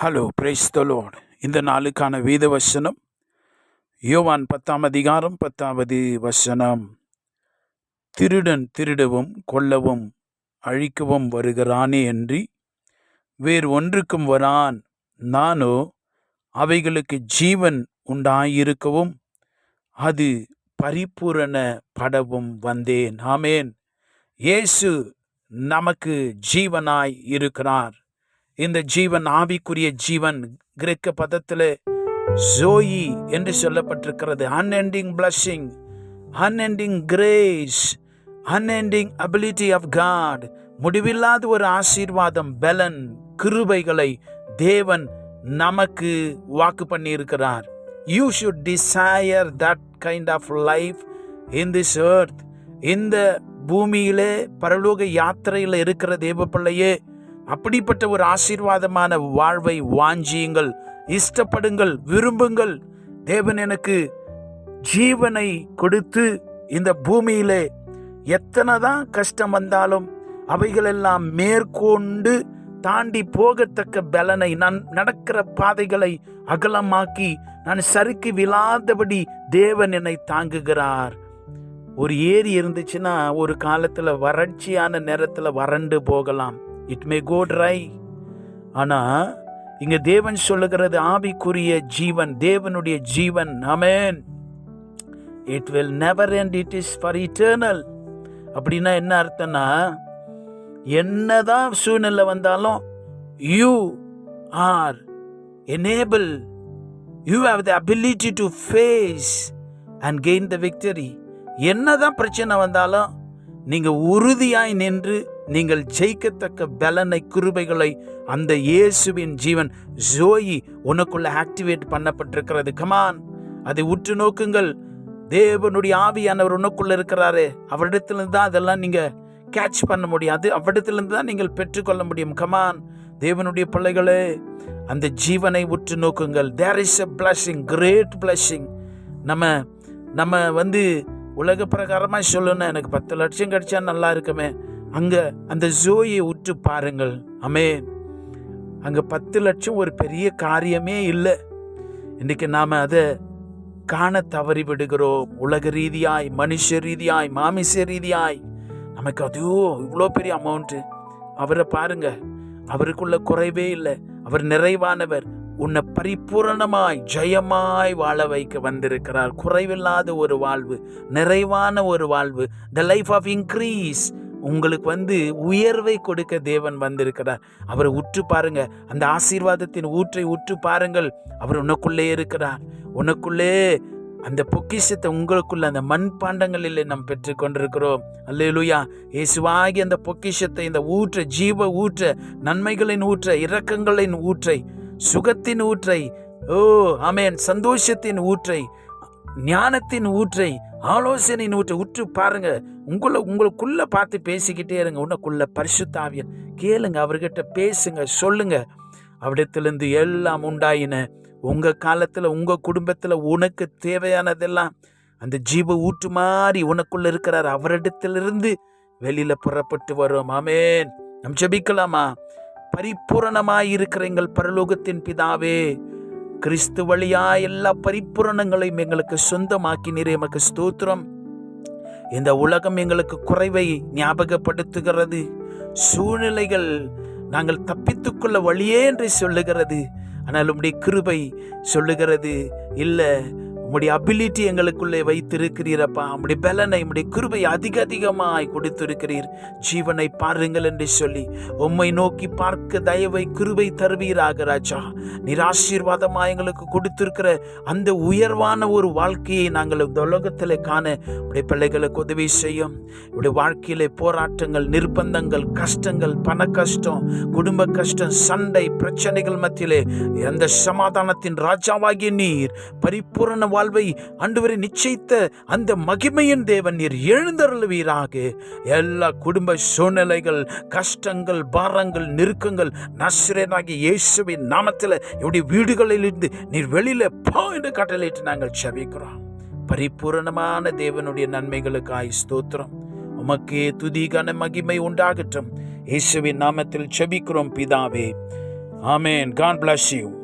Hello, praise the Lord. இந்த நாளுக்கான வேத வசனம் யோவான் 10ஆம் அதிகாரம் 10வது வசனம். திருடன் திருடவும் கொல்லவும் அழிக்கவும் வருகிறானே அன்றி வேறு ஒன்றுக்கும் வரான். நானோ அவைகளுக்கு ஜீவன் உண்டாயிருக்கவும் அது பரிபூரணப்படவும் வந்தேன். ஆமேன். இயேசு நமக்கு ஜீவனாய் இருக்கிறார். இந்த ஜீவன் ஆவிக்குரிய ஜீவன். கிரேக்க பதத்தில் ஜோயி என்று சொல்லப்பட்டிருக்கிறது. Unending blessing, unending grace, unending ability of God. முடிவில்லாத ஒரு ஆசீர்வாதம், பலன், கிருபைகளை தேவன் நமக்கு வாக்கு பண்ணி இருக்கிறார். You should desire that kind of life in this earth. இந்த பூமியிலே பரலோக யாத்திரையில் இருக்கிற தேவ பிள்ளையே, அப்படிப்பட்ட ஒரு ஆசீர்வாதமான வாழ்வை வாஞ்சியுங்கள், இஷ்டப்படுங்கள், விரும்புங்கள். தேவன் எனக்கு ஜீவனை கொடுத்து இந்த பூமியிலே எத்தனைதான் கஷ்டம் வந்தாலும் அவைகளெல்லாம் மேற்கொண்டு தாண்டி போகத்தக்க பலனை, நான் நடக்கிற பாதைகளை அகலமாக்கி நான் சறுக்கி விழாதபடி தேவன் என்னை தாங்குகிறார். ஒரு ஏரி இருந்துச்சுன்னா ஒரு காலத்துல வறட்சியான நேரத்துல வறண்டு போகலாம். It may go dry. ஆனா இங்க தேவன் சொல்லுகிறது ஆவிக்குரிய ஜீவன், தேவனுடைய ஜீவன். ஆமென். It will never end, it is for eternal. அப்படின்னா என்ன அர்த்தம்னா, என்னதான் சூழ்நிலை வந்தாலும் you are enable, you have the ability to face and gain the victory. என்னதான் பிரச்சனை வந்தாலும் நீங்க உறுதியாய் நின்று நீங்கள் ஜெயிக்கத்தக்க பலனை, கிருபைகளை அந்த இயேசுவின் ஜீவன் ஜோயி உனக்குள்ள ஆக்டிவேட் பண்ணப்பட்டிருக்கிறது. கமான், அதை உற்று நோக்குங்கள். தேவனுடைய ஆவியானவர் உனக்குள்ள இருக்கிறாரு. அவரிடத்திலிருந்து தான் அதெல்லாம் நீங்க கேட்ச் பண்ண முடியாது. அவரிடத்திலிருந்து தான் நீங்கள் பெற்றுக்கொள்ள முடியும். கமான், தேவனுடைய பிள்ளைகளே, அந்த ஜீவனை உற்று நோக்குங்கள். There is a blessing, great blessing. நம்ம உலக பிரகாரமாக சொல்லணும், எனக்கு 10 லட்சம் கிடைச்சா நல்லா இருக்குமே. அங்க அந்த ஜோயை உற்று பாருங்கள். ஆமென். அங்க 10 லட்சம் ஒரு பெரிய காரியமே இல்லை. இன்னைக்கு நாம அதை காண தவறி விடுகிறோம். உலக ரீதியாய், மனுஷ ரீதியாய், மாமிச ரீதியாய் நமக்கு அதோ இவ்வளோ பெரிய அமௌண்ட். அவரை பாருங்க, அவருக்குள்ள குறைவே இல்லை. அவர் நிறைவானவர். உன்னை பரிபூரணமாய் ஜெயமாய் வாழ வைக்க வந்திருக்கிறார். குறைவில்லாத ஒரு வாழ்வு, நிறைவான ஒரு வாழ்வு, த லைஃப் ஆஃப் இன்க்ரீஸ். உங்களுக்கு உயர்வை கொடுக்க தேவன் வந்திருக்கிறார். அவரை உற்று பாருங்க. அந்த ஆசீர்வாதத்தின் ஊற்றை உற்று பாருங்கள். அவர் உனக்குள்ளே இருக்கிறார். உனக்குள்ளே அந்த பொக்கிஷத்தை, உங்களுக்குள்ள அந்த மண்பாண்டங்களில் நாம் பெற்று கொண்டிருக்கிறோம். அல்லேலூயா. இயேசுவாகி அந்த பொக்கிஷத்தை, இந்த ஊற்றை, ஜீவ ஊற்றை, நன்மைகளின் ஊற்றை, இரக்கங்களின் ஊற்றை, சுகத்தின் ஊற்றை, ஆமென், சந்தோஷத்தின் ஊற்றை, ஞானத்தின் ஊற்றை, ஆலோசனையின் ஊற்றை உற்று பாருங்க. உங்களுக்குள்ள பார்த்து பேசிக்கிட்டே இருங்க. உனக்குள்ள பரிசுத்த ஆவியார் கேளுங்க, அவர்கிட்ட பேசுங்க, சொல்லுங்க. அவரிடத்திலிருந்து எல்லாம் உண்டாயின. உங்க காலத்துல, உங்க குடும்பத்துல உனக்கு தேவையானதெல்லாம் அந்த ஜீவ ஊற்று மாதிரி உனக்குள்ள இருக்கிறார். அவரிடத்திலிருந்து வெளியில புறப்பட்டு வரும். ஆமென். நம் ஜெபிக்கலாமா? பரிபூரணமாய் இருக்கிற எங்கள் பரலோகத்தின் பிதாவே, கிறிஸ்து வழியா எல்லா பரிபூரணங்களையும் எங்களுக்கு சொந்தமாக்கினீரே, எமக்கு ஸ்தோத்திரம். இந்த உலகம் எங்களுக்கு குறைவை ஞாபகப்படுத்துகிறது. சூழ்நிலைகள் நாங்கள் தப்பித்துக்கொள்ள வழியே என்று சொல்லுகிறது. ஆனால் உம்முடைய கிருபை சொல்லுகிறது, இல்லை, உம்முடைய அபிலிட்டி எங்களுக்குள்ளே வைத்திருக்கிறீரப்பா. உம்முடைய பலனை, உம்முடைய கிருபை அதிகமாய் கொடுத்திருக்கிறீர். ஜீவனை பாருங்கள் என்று சொல்லி உம்மை நோக்கி பார்க்க தயவை, கிருபை தருவீராக ராஜா. நீர் ஆசீர்வாதமாக எங்களுக்கு கொடுத்திருக்கிற அந்த உயர்வான ஒரு வாழ்க்கையை நாங்கள் இந்த உலகத்தில் காண உடைய பிள்ளைகளுக்கு உதவி செய்யும். உடைய வாழ்க்கையிலே போராட்டங்கள், நிர்பந்தங்கள், கஷ்டங்கள், பண கஷ்டம், குடும்ப கஷ்டம், சண்டை, பிரச்சனைகள் மத்தியிலே அந்த சமாதானத்தின் ராஜாவாகிய நீர் பரிபூரண வாழ்வை ஆண்டவரே நிச்சயித்த அந்த மகிமையின் தேவன் நீர் எழுந்தருளுவீராக. எல்லா குடும்ப சூழ்நிலைகள், கஷ்டங்கள், பாரங்கள், நெருக்கங்கள் நசரேயனாகிய இயேசுவின் நாமத்தில் என்னுடைய வீடுகளிலிருந்து நீர் வெளியில போ என்று கட்டளையிட்டு நாங்கள் ஜெபிக்கிறோம். பரிபூரணமான தேவனுடைய நன்மைகளுக்காய் ஸ்தோத்திரம். உமக்கே துதி, கன, மகிமை உண்டாகட்டும். இயேசுவின் நாமத்தில் ஜெபிக்கிறோம் பிதாவே. Amen. God bless you.